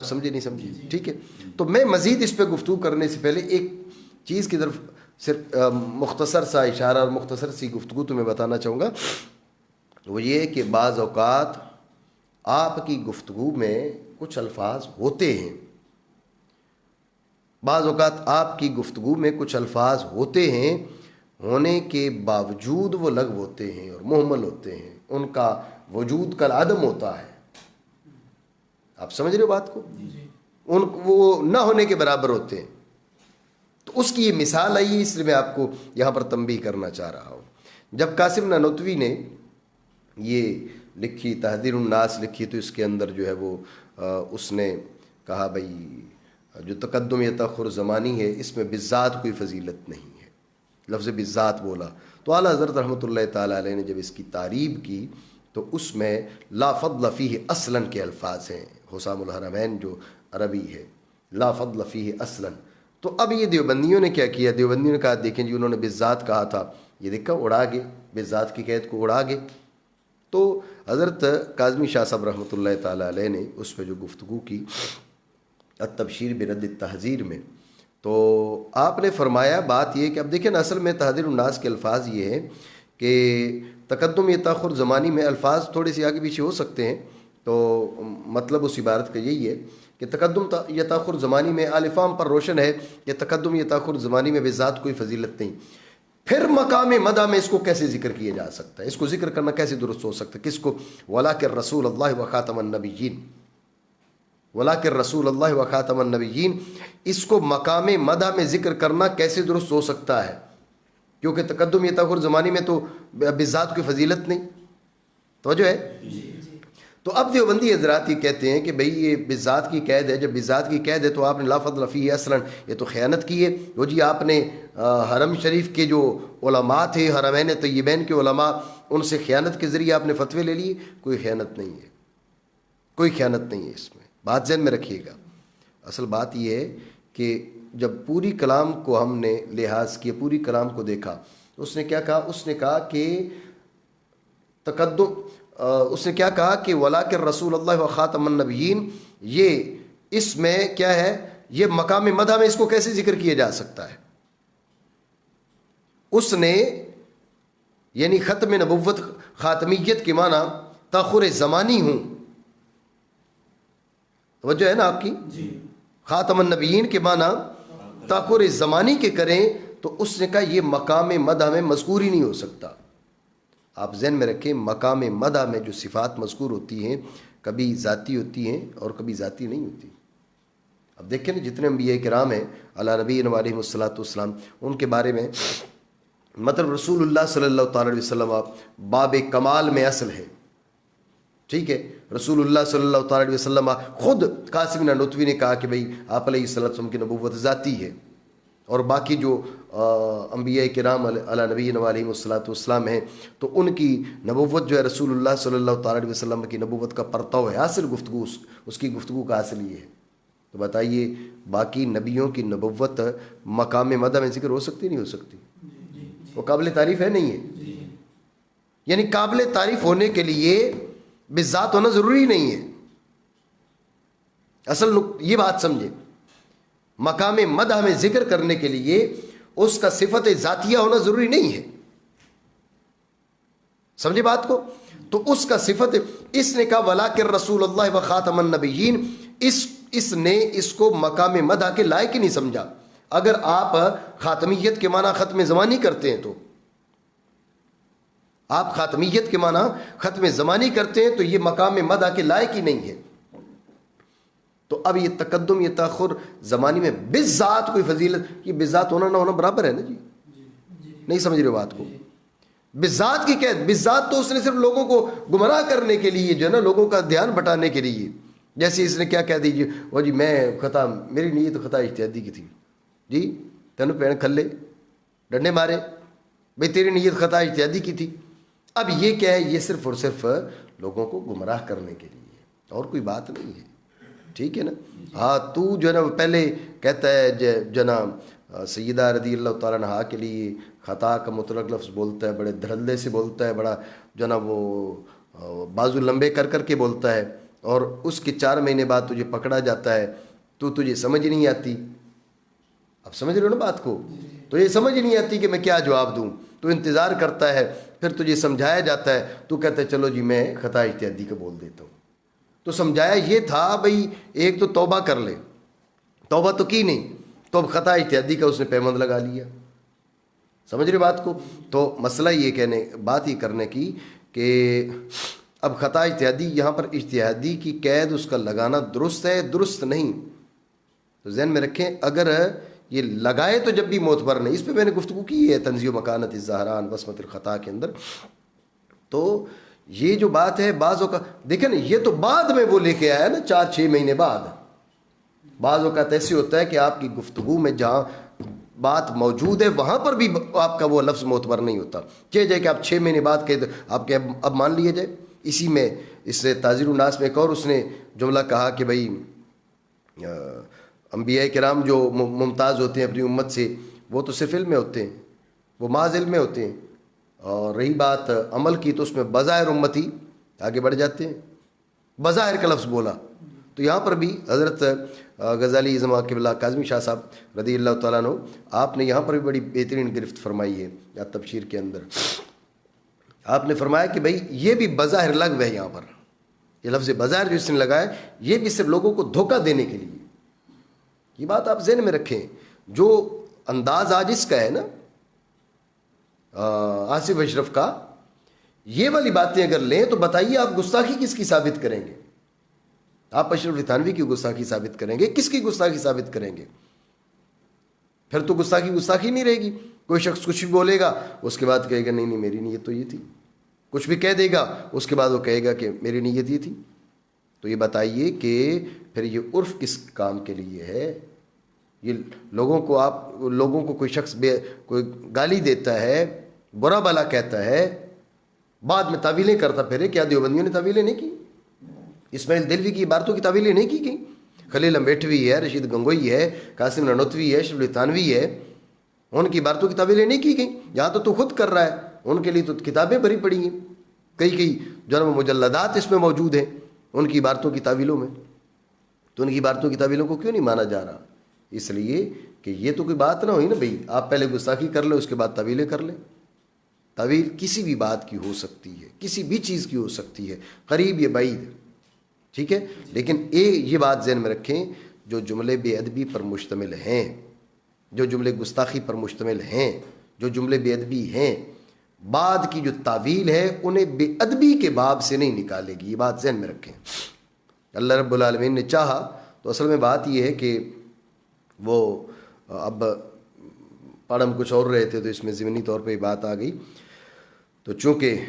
سمجھے نہیں سمجھے؟ ٹھیک ہے. تو میں مزید اس پہ گفتگو کرنے سے پہلے ایک چیز کی طرف صرف مختصر سا اشارہ اور مختصر سی گفتگو تمہیں بتانا چاہوں گا. وہ یہ کہ بعض اوقات آپ کی گفتگو میں کچھ الفاظ ہوتے ہیں، بعض اوقات آپ کی گفتگو میں کچھ الفاظ ہوتے ہیں، ہونے کے باوجود وہ لغو ہوتے ہیں اور مہمل ہوتے ہیں، ان کا وجود کالعدم ہوتا ہے. آپ سمجھ رہے ہو بات کو؟ وہ نہ ہونے کے برابر ہوتے ہیں. تو اس کی یہ مثال آئی، اس لیے میں آپ کو یہاں پر تنبیہ کرنا چاہ رہا ہوں. جب قاسم نانوتوی نے یہ لکھی تحذیر الناس لکھی تو اس کے اندر جو ہے وہ اس نے کہا بھائی جو تقدم یا تاخر زمانی ہے اس میں بالذات کوئی فضیلت نہیں ہے. لفظ بالذات بولا تو اعلیٰ حضرت رحمۃ اللہ تعالیٰ علیہ نے جب اس کی تعریب کی تو اس میں لا فضل فیہ اصلاً کے الفاظ ہیں. حسام الحرمین جو عربی ہے، لا فضل فیہ اصلاً. تو اب یہ دیوبندیوں نے کیا کیا؟ دیوبندیوں نے کہا دیکھیں جی انہوں نے بالذات کہا تھا، یہ دیکھا اڑا گئے، بالذات کی قید کو اڑا گئے. تو حضرت کاظمی شاہ صاحب رحمۃ اللہ تعالیٰ علیہ نے اس پہ جو گفتگو کی التبشیر برد التحذیر میں، تو آپ نے فرمایا بات یہ کہ اب دیکھیں نا اصل میں تحذیر الناس کے الفاظ یہ ہیں کہ تقدم یا تاخر زمانی میں الفاظ تھوڑے سے آگے پیچھے ہو سکتے ہیں. تو مطلب اس عبارت کا یہی ہے کہ تقدم یا تاخر زمانی میں الفام پر روشن ہے کہ تقدم یا تاخر زمانی میں بذات کوئی فضیلت نہیں. پھر مقام مدح میں اس کو کیسے ذکر کیا جا سکتا ہے؟ اس کو ذکر کرنا کیسے درست ہو سکتا ہے؟ کس کو؟ وَلَٰكِن رسول اللہ و خاتم النبیین، وَلَٰكِن رسول اللہ و خاتم النبیین، اس کو مقام مدح میں ذکر کرنا کیسے درست ہو سکتا ہے؟ کیونکہ تقدم یا تاخر زمانی میں تو بذات کوئی فضیلت نہیں. توجہ ہے؟ تو اب دیوبندی حضرات یہ کہتے ہیں کہ بھئی یہ بذات کی قید ہے. جب بذات کی قید ہے تو آپ نے لا فضل فیہ اصلاً، یہ تو خیانت کی ہے. وہ جی آپ نے حرم شریف کے جو علماء تھے، حرمین طیبین کے علماء، ان سے خیانت کے ذریعے آپ نے فتوے لے لیے. کوئی خیانت نہیں ہے، کوئی خیانت نہیں ہے اس میں. بات ذہن میں رکھیے گا. اصل بات یہ ہے کہ جب پوری کلام کو ہم نے لحاظ کیا، پوری کلام کو دیکھا، اس نے کیا کہا؟ اس نے کہا کہ تقدم، اس نے کیا کہا کہ وَلَٰكِن رسول اللہ و خاتم النبیین، یہ اس میں کیا ہے؟ یہ مقام مدح میں اس کو کیسے ذکر کیا جا سکتا ہے؟ اس نے یعنی ختم نبوت، خاتمیت کے معنی تاخر زمانی ہوں. توجہ ہے نا آپ کی؟ خاتم النبیین کے معنی تاخر زمانی کے کریں تو اس نے کہا یہ مقام مدح میں مذکور ہی نہیں ہو سکتا. آپ ذہن میں رکھیں مقام مدح میں جو صفات مذکور ہوتی ہیں کبھی ذاتی ہوتی ہیں اور کبھی ذاتی نہیں ہوتی. اب دیکھیں نا جتنے انبیاء کرام ہیں علی نبینا علیہ الصلوۃ والسلام، ان کے بارے میں مطلب رسول اللہ صلی اللہ تعالی علیہ وسلم باب کمال میں اصل ہے. ٹھیک ہے، رسول اللہ صلی اللہ تعالی علیہ وسلم خود قاسم نانوتوی نے کہا کہ بھئی آپ علیہ السلام کی نبوت ذاتی ہے، اور باقی جو انبیاء کرام علی نبینا علیہ الصلوۃ والسلام ہیں تو ان کی نبوت جو ہے رسول اللہ صلی اللہ تعالی علیہ وسلم کی نبوت کا پرتو ہے. حاصل گفتگو اس کی گفتگو کا حاصل یہ ہے. تو بتائیے باقی نبیوں کی نبوت مقام مدح میں ذکر ہو سکتی نہیں ہو سکتی؟ وہ قابل تعریف ہے نہیں ہے؟ یعنی قابل تعریف ہونے کے لیے بالذات ہونا ضروری نہیں ہے. اصل یہ بات سمجھے، مقام مدح میں ذکر کرنے کے لیے اس کا صفت ذاتیہ ہونا ضروری نہیں ہے. سمجھے بات کو؟ تو اس کا صفت، اس نے کہا وَلَٰكِن رسول اللہ و خاتم النبیین، اس نے اس کو مقام مدح کے لائق ہی نہیں سمجھا. اگر آپ خاتمیت کے معنی ختم زمانی کرتے ہیں تو آپ خاتمیت کے معنی ختم زمانی کرتے ہیں تو یہ مقام مدح کے لائق ہی نہیں ہے. تو اب یہ تقدم یہ تاخر زمانی میں بالذات کوئی فضیلت، یہ بالذات ہونا نہ ہونا برابر ہے نا جی؟ نہیں سمجھ رہے بات کو؟ بالذات کی قید، بالذات تو اس نے صرف لوگوں کو گمراہ کرنے کے لیے جو ہے نا، لوگوں کا دھیان بٹانے کے لیے. جیسے اس نے کیا کہہ دیجیے، وہ جی میں خطا، میری نیت خطا اجتہادی کی تھی جی، تینوں پین کھلے ڈنڈے مارے، بھئی تیری نیت خطا اجتہادی کی تھی. اب یہ کیا ہے؟ یہ صرف اور صرف لوگوں کو گمراہ کرنے کے لیے ہے، اور کوئی بات نہیں ہے. ٹھیک ہے نا؟ ہاں تو جو ہے نا پہلے کہتا ہے جناب سیدہ رضی اللہ تعالیٰ عنہا کے لیے خطا کا مطلق لفظ بولتا ہے، بڑے دھڑلے سے بولتا ہے، بڑا جو ہے نا وہ بازو لمبے کر کر کے بولتا ہے. اور اس کے 4 مہینے بعد تجھے پکڑا جاتا ہے تو تجھے سمجھ نہیں آتی. اب سمجھ رہے ہو نا بات کو؟ تو یہ سمجھ نہیں آتی کہ میں کیا جواب دوں. تو انتظار کرتا ہے, پھر تجھے سمجھایا جاتا ہے, تو کہتا ہے چلو جی میں خطا اجتہادی کا بول دیتا ہوں. تو سمجھایا یہ تھا بھئی ایک تو توبہ کر لے, توبہ تو کی نہیں, تو اب خطا اجتہادی کا اس نے پیمند لگا لیا. سمجھ رہے بات کو؟ تو مسئلہ یہ بات یہ کرنے کی کہ اب خطا اجتہادی, یہاں پر اجتہادی کی قید اس کا لگانا درست ہے درست نہیں. تو ذہن میں رکھیں, اگر یہ لگائے تو جب بھی معتبر نہیں. اس پہ میں نے گفتگو کی ہے تنزیہ مکانت الزہران بسمت الخطا کے اندر. تو یہ جو بات ہے بعض اوقات دیکھیں نا, یہ تو بعد میں وہ لے کے آیا نا 4-6 مہینے بعد. بعض اوقات ایسے ہوتا ہے کہ آپ کی گفتگو میں جہاں بات موجود ہے وہاں پر بھی آپ کا وہ لفظ معتبر نہیں ہوتا. چاہے جائے کہ آپ 6 مہینے بعد کہ آپ کے اب مان لیے جائے. اسی میں اس سے تاجر الناس میں ایک اور اس نے جملہ کہا کہ بھئی انبیاء کرام جو ممتاز ہوتے ہیں اپنی امت سے, وہ تو صرف علم میں ہوتے ہیں, وہ محض علم میں ہوتے ہیں. اور رہی بات عمل کی تو اس میں بظاہر امتی آگے بڑھ جاتے ہیں. بظاہر کا لفظ بولا. تو یہاں پر بھی حضرت غزالی اعظم قبلہ کاظمی شاہ صاحب رضی اللہ تعالیٰ عنہ, آپ نے یہاں پر بھی بڑی بہترین گرفت فرمائی ہے یا تبشیر کے اندر. آپ نے فرمایا کہ بھئی یہ بھی بظاہر لغو ہے. یہاں پر یہ لفظ بظاہر جو اس نے لگایا یہ بھی صرف لوگوں کو دھوکہ دینے کے لیے. یہ بات آپ ذہن میں رکھیں. جو انداز آج اس کا ہے نا آصف اشرف کا, یہ والی باتیں اگر لیں تو بتائیے آپ گستاخی کس کی ثابت کریں گے؟ آپ اشرف تھانوی کی گستاخی ثابت کریں گے؟ کس کی گستاخی ثابت کریں گے؟ پھر تو گستاخی نہیں رہے گی. کوئی شخص کچھ بھی بولے گا اس کے بعد کہے گا نہیں میری نیت تو یہ تھی. کچھ بھی کہہ دے گا اس کے بعد وہ کہے گا کہ میری نیت یہ تھی. تو یہ بتائیے کہ پھر یہ عرف کس کام کے لیے ہے؟ یہ لوگوں کو کوئی شخص کوئی گالی دیتا ہے, برا بلا کہتا ہے, بعد میں تعویلیں کرتا پھرے. کیا دیوبندیوں نے تعویلیں نہیں کی؟ اسماعیل دلوی کی عبارتوں کی تعویلیں نہیں کی گئی؟ خلیل امبیٹوی ہے, رشید گنگوئی ہے, قاسم نانوتوی ہے, اشرف تھانوی ہے, ان کی عبارتوں کی تعویلیں نہیں کی گئی. یہاں تو خود کر رہا ہے. ان کے لیے تو کتابیں بھری پڑی ہیں, کئی جو ہے مجلدات اس میں موجود ہیں ان کی عبارتوں کی تعویلوں میں. تو ان کی عبارتوں کی تعویلوں کو کیوں نہیں مانا جا رہا؟ اس لیے کہ یہ تو کوئی بات نہ ہوئی نا بھئی آپ پہلے گستاخی کر لیں اس کے بعد تعویلیں کر لیں. تعویل کسی بھی بات کی ہو سکتی ہے, کسی بھی چیز کی ہو سکتی ہے, قریب یا بعید, ٹھیک ہے. لیکن یہ بات ذہن میں رکھیں, جو جملے بے ادبی پر مشتمل ہیں, جو جملے گستاخی پر مشتمل ہیں, جو جملے بے ادبی ہیں, بعد کی جو تعویل ہے انہیں بے ادبی کے باب سے نہیں نکالے گی. یہ بات ذہن میں رکھیں. اللہ رب العالمین نے چاہا تو اصل میں بات یہ ہے کہ وہ اب پڑھ ہم کچھ اور رہے تھے تو اس میں ضمنی طور پہ یہ بات آ گئی. تو چونکہ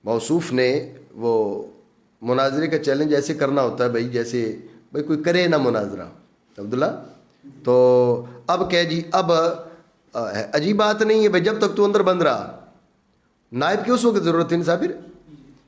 موصوف نے وہ مناظرے کا چیلنج ایسے کرنا ہوتا ہے بھائی جیسے بھائی کوئی کرے نہ مناظرہ عبداللہ. تو اب کہہ جی اب عجیب بات نہیں ہے بھائی, جب تک تو اندر بند رہا نائب کی اس وقت ضرورت ہے مسافر.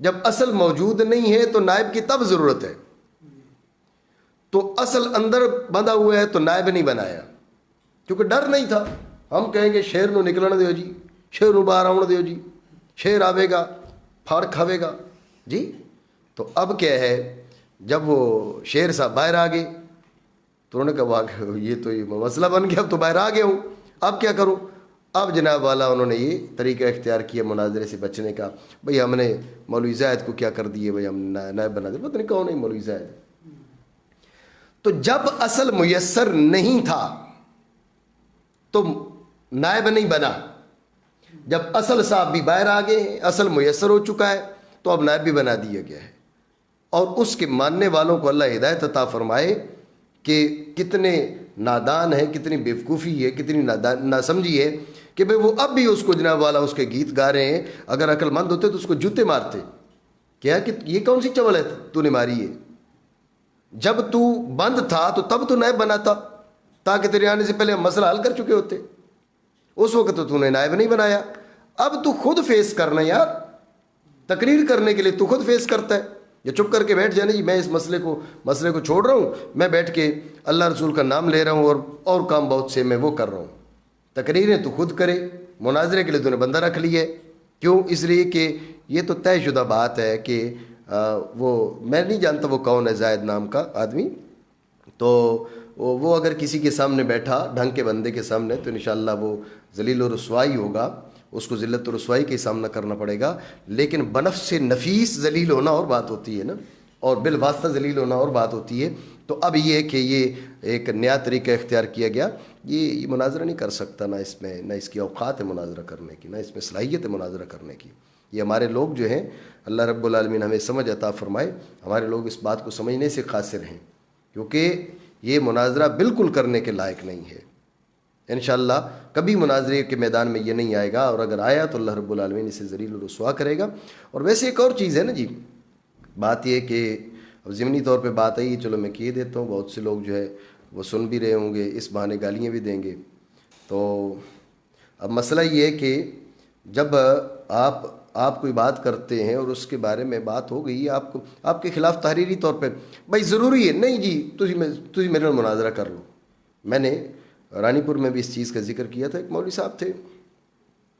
جب اصل موجود نہیں ہے تو نائب کی تب ضرورت ہے. تو اصل اندر بندھا ہوا ہے تو نائب نہیں بنایا کیونکہ ڈر نہیں تھا. ہم کہیں گے شیر نو نکلنا دیو جی, شیر نو باہر آؤں دیو جی, شیر آوے گا پھاڑ کھاوے گا جی. تو اب کیا ہے, جب وہ شیر صاحب باہر آ گئے تو انہوں نے کہا یہ تو یہ مسئلہ بن گیا, اب تو باہر آ گیا ہوں, اب کیا کروں. اب جناب والا انہوں نے یہ طریقہ اختیار کیا مناظرے سے بچنے کا. بھئی ہم نے مولوی زاہد کو کیا کر دیے, بھئی ہم نائب بنا دے. پتہ نہیں کون ہے مولوی زاہد. تو جب اصل میسر نہیں تھا تو نائب نہیں بنا. جب اصل صاحب بھی باہر آ گئے ہیں, اصل میسر ہو چکا ہے, تو اب نائب بھی بنا دیا گیا ہے. اور اس کے ماننے والوں کو اللہ ہدایت عطا فرمائے کہ کتنے نادان ہیں, کتنی بیوقوفی ہے, کتنی ناسمجھی ہے کہ بھئی وہ اب بھی اس کو جناب والا اس کے گیت گا رہے ہیں. اگر عقل مند ہوتے تو اس کو جوتے مارتے. کیا کہ یہ کون سی چول ہے تو نے ماری ہے. جب تو بند تھا تو تب تو نائب بناتا تاکہ تیرے آنے سے پہلے ہم مسئلہ حل کر چکے ہوتے. اس وقت تو نے نائب نہیں بنایا. اب تو خود فیس کرنا یار, تقریر کرنے کے لیے تو خود فیس کرتا ہے. یا چپ کر کے بیٹھ جانا جی میں اس مسئلے کو چھوڑ رہا ہوں, میں بیٹھ کے اللہ رسول کا نام لے رہا ہوں اور کام بہت سے میں وہ کر رہا ہوں. تقریریں تو خود کرے, مناظرے کے لیے تو نے بندہ رکھ لی ہے. کیوں؟ اس لیے کہ یہ تو طے شدہ بات ہے کہ وہ میں نہیں جانتا وہ کون ہے زائد نام کا آدمی، تو وہ اگر کسی کے سامنے بیٹھا ڈھنگ کے بندے کے سامنے تو انشاءاللہ وہ ذلیل و رسوائی ہوگا، اس کو ذلت و رسوائی کا سامنا کرنا پڑے گا. لیکن بنفس نفیس ذلیل ہونا اور بات ہوتی ہے نا، اور بالواسطہ ذلیل ہونا اور بات ہوتی ہے. تو اب یہ کہ یہ ایک نیا طریقہ اختیار کیا گیا، یہ مناظرہ نہیں کر سکتا، نہ اس میں نہ اس کی اوقات ہے مناظرہ کرنے کی، نہ اس میں صلاحیت ہے مناظرہ کرنے کی. یہ ہمارے لوگ جو ہیں، اللہ رب العالمین ہمیں سمجھ عطا فرمائے، ہمارے لوگ اس بات کو سمجھنے سے قاصر ہیں، کیونکہ یہ مناظرہ بالکل کرنے کے لائق نہیں ہے. انشاءاللہ کبھی مناظرے کے میدان میں یہ نہیں آئے گا، اور اگر آیا تو اللہ رب العالمین اسے ذلیل و رسوا کرے گا. اور ویسے ایک اور چیز ہے نا جی، بات یہ کہ اب ضمنی طور پہ بات آئی، چلو میں کہہ دیتا ہوں، بہت سے لوگ جو ہے وہ سن بھی رہے ہوں گے، اس بہانے گالیاں بھی دیں گے. تو اب مسئلہ یہ ہے کہ جب آپ کوئی بات کرتے ہیں اور اس کے بارے میں بات ہو گئی آپ کے خلاف تحریری طور پہ، بھائی ضروری ہے نہیں جی تجھی میرے نال مناظرہ کر لو. میں نے رانی پور میں بھی اس چیز کا ذکر کیا تھا. ایک مولوی صاحب تھے،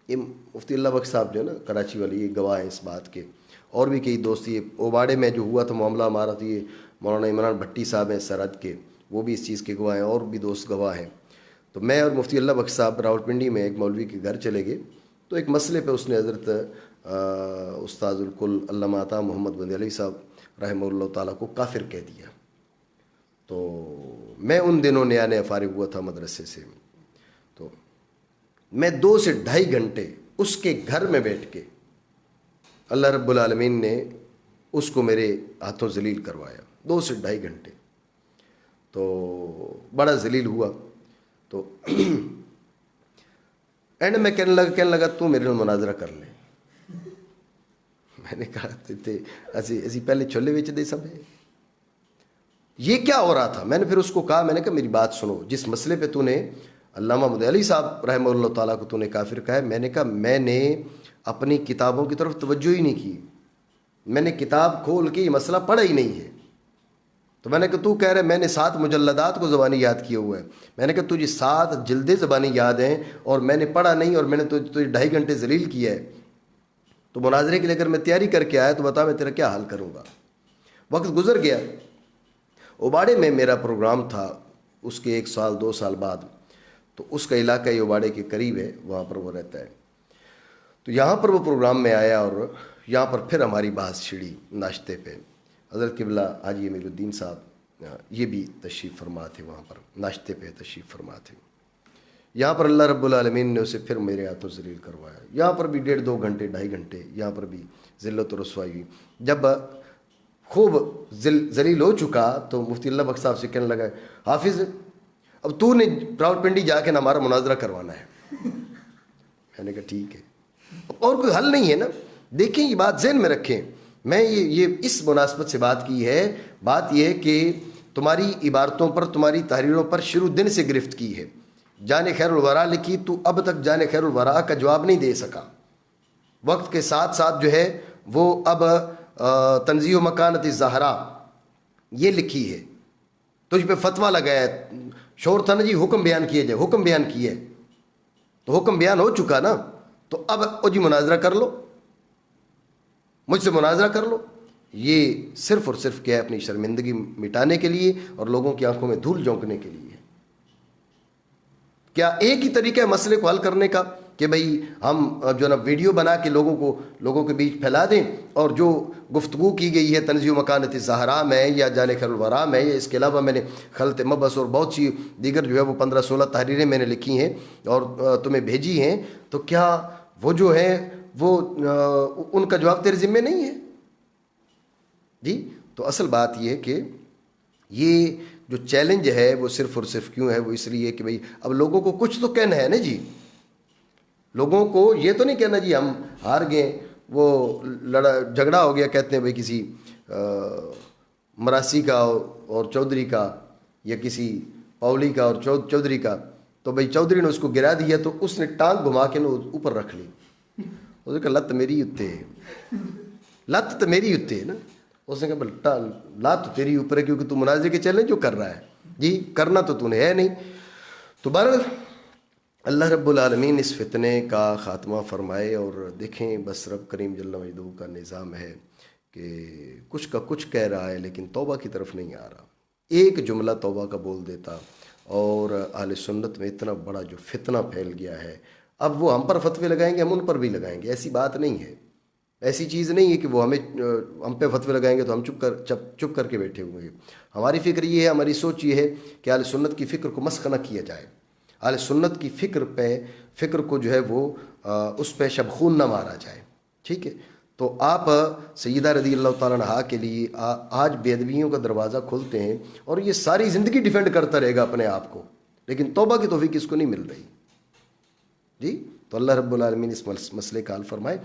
یہ مفتی اللہ بخش صاحب جو ہے نا کراچی والے، یہ گواہ ہیں اس بات کے، اور بھی کئی دوست. یہ اوباڑے میں جو ہوا تھا معاملہ ہمارا، تو یہ مولانا عمران بھٹی صاحب ہیں سرحد کے، وہ بھی اس چیز کے گواہ ہیں، اور بھی دوست گواہ ہیں. تو میں اور مفتی اللہ بخش صاحب راولپنڈی میں ایک مولوی کے گھر چلے گئے. تو ایک مسئلے پہ اس نے حضرت استاذ الکل علامہ عطا محمد بندی علی صاحب رحمہ اللہ تعالیٰ کو کافر کہہ دیا. تو میں ان دنوں نیا نیا فارغ ہوا تھا مدرسے سے، تو میں 2 سے 2.5 گھنٹے اس کے گھر میں بیٹھ کے، اللہ رب العالمین نے اس کو میرے ہاتھوں ذلیل کروایا. 2 سے 2.5 گھنٹے. تو بڑا ذلیل ہوا. تو اینڈ میں کہنے لگا تو میرے نال مناظرہ کر لے. میں نے کہا اسی پہلے چھولے بیچ دے سب ہے. یہ کیا ہو رہا تھا؟ میں نے پھر اس کو کہا، میں نے کہا میری بات سنو، جس مسئلے پہ تو نے علامہ مدعی علی صاحب رحمہ اللہ تعالیٰ کو تو نے کافر کہا ہے، میں نے کہا میں نے اپنی کتابوں کی طرف توجہ ہی نہیں کی، میں نے کتاب کھول کے یہ مسئلہ پڑھا ہی نہیں ہے. تو میں نے کہا تو کہہ رہے میں نے 7 مجلدات کو زبانی یاد کیے ہوئے ہیں. میں نے کہا تجھے 7 جلدیں زبانی یاد ہیں اور میں نے پڑھا نہیں، اور میں نے تجھے 2.5 گھنٹے ذلیل کیا ہے. تو مناظرے کے لیے اگر میں تیاری کر کے آیا تو بتا میں تیرا کیا حل کروں گا. وقت گزر گیا. اوباڑے میں میرا پروگرام تھا، اس کے 1 سال 2 سال بعد. تو اس کا علاقہ یہ اوباڑے کے قریب ہے، وہاں پر وہ رہتا ہے. تو یہاں پر وہ پروگرام میں آیا، اور یہاں پر پھر ہماری بحث چھڑی ناشتے پہ. حضرت قبلہ حاجی امیر الدین صاحب یہ بھی تشریف فرما تھے، وہاں پر ناشتے پہ تشریف فرما تھے. یہاں پر اللہ رب العالمین نے اسے پھر میرے ہاتھوں ذلیل کروایا. یہاں پر بھی 1.5-2 گھنٹے 2.5 گھنٹے یہاں پر بھی ذلت و رسوائی ہوئی. جب خوب ذلیل ہو چکا تو مفتی اللہ بخش صاحب سے کہنے لگا، حافظ اب تو نے راولپنڈی جا کے نا ہمارا مناظرہ کروانا ہے. میں نے کہا ٹھیک ہے، اور کوئی حل نہیں ہے نا. دیکھیں یہ بات ذہن میں رکھیں، میں یہ اس مناسبت سے بات کی ہے. بات یہ ہے کہ تمہاری عبارتوں پر، تمہاری تحریروں پر شروع دن سے گرفت کی ہے. جان خیر الورا لکھی، تو اب تک جان خیر الورا کا جواب نہیں دے سکا. وقت کے ساتھ ساتھ جو ہے وہ اب تنزیہ و مکانت الزہرا یہ لکھی ہے، تجھ پہ فتویٰ لگایا. شور تھا نا جی حکم بیان کیے جائے، حکم بیان کیے تو حکم بیان ہو چکا نا. تو اب جی مناظرہ کر لو، مجھ سے مناظرہ کر لو. یہ صرف اور صرف کیا ہے، اپنی شرمندگی مٹانے کے لیے اور لوگوں کی آنکھوں میں دھول جھونکنے کے لیے. کیا ایک ہی طریقہ ہے مسئلے کو حل کرنے کا کہ بھئی ہم جو نا ویڈیو بنا کے لوگوں کے بیچ پھیلا دیں، اور جو گفتگو کی گئی ہے تنزیہ و مکانت الزہرا میں یا جان خیر الورا میں، یا اس کے علاوہ میں نے خلط مبس اور بہت سی دیگر جو ہے وہ 15-16 تحریریں میں نے لکھی ہیں اور تمہیں بھیجی ہیں، تو کیا وہ جو ہے وہ ان کا جواب تیرے ذمے نہیں ہے جی؟ تو اصل بات یہ ہے کہ یہ جو چیلنج ہے وہ صرف اور صرف کیوں ہے، وہ اس لیے کہ بھئی اب لوگوں کو کچھ تو کہنا ہے نا جی. لوگوں کو یہ تو نہیں کہنا جی ہم ہار گئے، وہ جھگڑا ہو گیا، کہتے ہیں بھئی کسی مراسی کا اور چودھری کا، یا کسی پاولی کا اور چودھری کا، تو بھئی چودھری نے اس کو گرا دیا تو اس نے ٹانگ گھما کے اوپر رکھ لی. اس نے کہا لت میری اتے ہے، لت تو میری اتے ہے نا. اس نے کہا لات تو تیری اوپر ہے کیونکہ تو مناظرے کے چیلنج جو کر رہا ہے جی، کرنا تو نے ہے نہیں. تو بہرحال اللہ رب العالمین اس فتنے کا خاتمہ فرمائے. اور دیکھیں بس رب کریم جل مجدہ کا نظام ہے کہ کچھ کا کچھ کہہ رہا ہے لیکن توبہ کی طرف نہیں آ رہا. ایک جملہ توبہ کا بول دیتا اور اہل سنت میں اتنا بڑا جو فتنہ پھیل گیا ہے. اب وہ ہم پر فتوے لگائیں گے، ہم ان پر بھی لگائیں گے، ایسی بات نہیں ہے. ایسی چیز نہیں ہے کہ وہ ہم پہ فتوے لگائیں گے تو ہم چپ کر کے بیٹھے ہوئے ہیں. ہماری فکر یہ ہے، ہماری سوچ یہ ہے کہ اہل سنت کی فکر کو مسخ نہ کیا جائے. اہل سنت کی فکر کو جو ہے وہ اس پہ شبخون نہ مارا جائے. ٹھیک ہے. تو آپ سیدہ رضی اللہ تعالیٰ عنہا کے لیے آج بے ادبیوں کا دروازہ کھولتے ہیں اور یہ ساری زندگی ڈیفینڈ کرتا رہے گا اپنے آپ کو، لیکن توبہ کی توفیق اس کو نہیں مل رہی. جی تو اللہ رب العالمین اس مسئلے کا حل فرمائے.